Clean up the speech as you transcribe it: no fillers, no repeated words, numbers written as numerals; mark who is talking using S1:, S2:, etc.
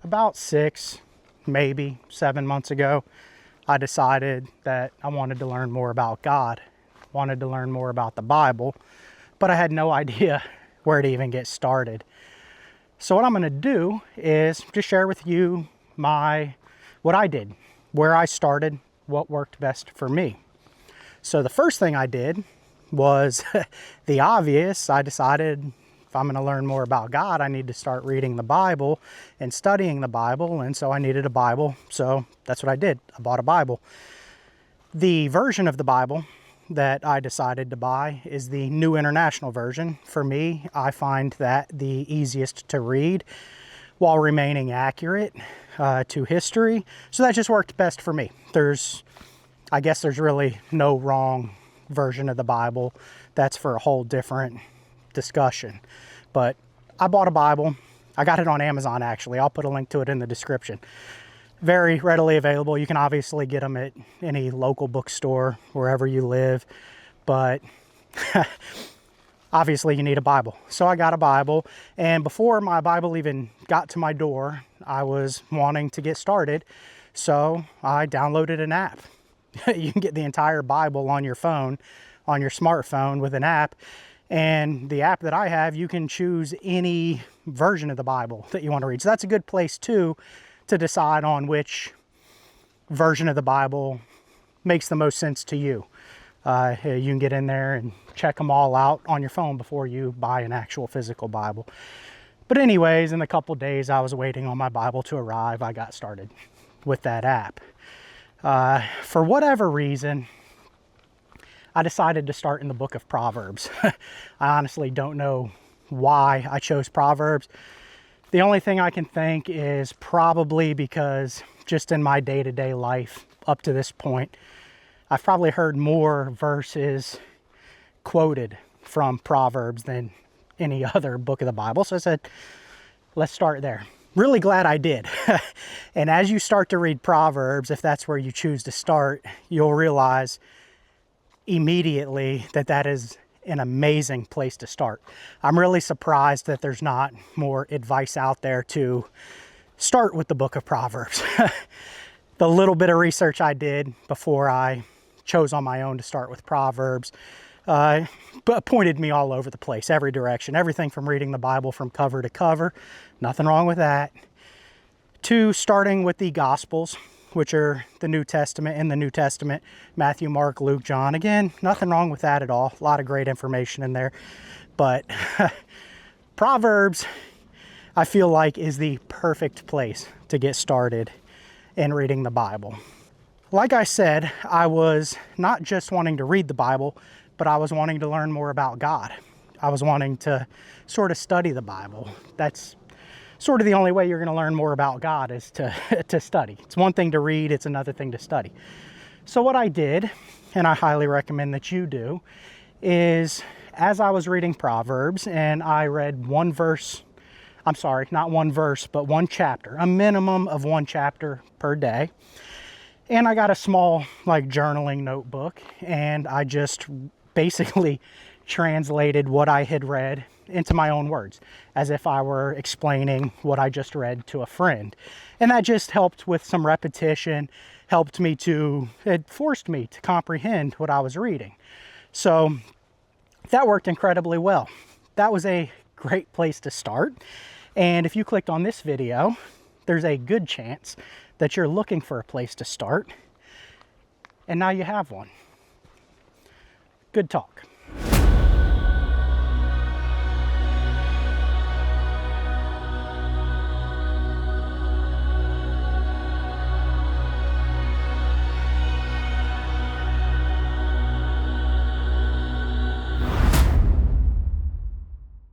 S1: about 6, maybe 7 months ago, I decided that I wanted to learn more about God, wanted to learn more about the Bible, but I had no idea where to even get started. So what I'm going to do is just share with you what I did, where I started, what worked best for me. So the first thing I did was the obvious. I decided if I'm going to learn more about God, I need to start reading the Bible and studying the Bible, and so I needed a Bible. So that's what I did. I bought a Bible. The version of the Bible that I decided to buy is the New International Version. For me, I find that the easiest to read while remaining accurate to history. So that just worked best for me. I guess there's really no wrong version of the Bible. That's for a whole different discussion. But I bought a Bible. I got it on Amazon, actually. I'll put a link to it in the description. Very readily available. You can obviously get them at any local bookstore, wherever you live. But obviously you need a Bible. So I got a Bible. And before my Bible even got to my door, I was wanting to get started. So I downloaded an app. You can get the entire Bible on your phone, on your smartphone with an app. And the app that I have, you can choose any version of the Bible that you want to read. So that's a good place too to decide on which version of the Bible makes the most sense to you. You can get in there and check them all out on your phone before you buy an actual physical Bible. But anyways, in a couple days I was waiting on my Bible to arrive. I got started with that app. For whatever reason, I decided to start in the Book of Proverbs. I honestly don't know why I chose Proverbs. The only thing I can think is probably because just in my day-to-day life up to this point, I've probably heard more verses quoted from Proverbs than any other book of the Bible. So I said, let's start there. Really glad I did. And as you start to read Proverbs, if that's where you choose to start, you'll realize immediately that is an amazing place to start. I'm really surprised that there's not more advice out there to start with the Book of Proverbs. The little bit of research I did before I chose on my own to start with Proverbs but pointed me all over the place, every direction, everything from reading the Bible from cover to cover, nothing wrong with that, to starting with the Gospels, which are the New Testament, in the New Testament, Matthew, Mark, Luke, John. Again, nothing wrong with that at all. A lot of great information in there. But Proverbs, I feel like, is the perfect place to get started in reading the Bible. Like I said, I was not just wanting to read the Bible, but I was wanting to learn more about God. I was wanting to sort of study the Bible. That's sort of the only way you're going to learn more about God is to study. It's one thing to read, it's another thing to study. So what I did, and I highly recommend that you do, is as I was reading Proverbs and I read one chapter, a minimum of one chapter per day. And I got a small journaling notebook, and I just basically translated what I had read into my own words, as if I were explaining what I just read to a friend. And that just helped with some repetition, it forced me to comprehend what I was reading. So that worked incredibly well. That was a great place to start. And if you clicked on this video, there's a good chance that you're looking for a place to start. And now you have one. Good talk.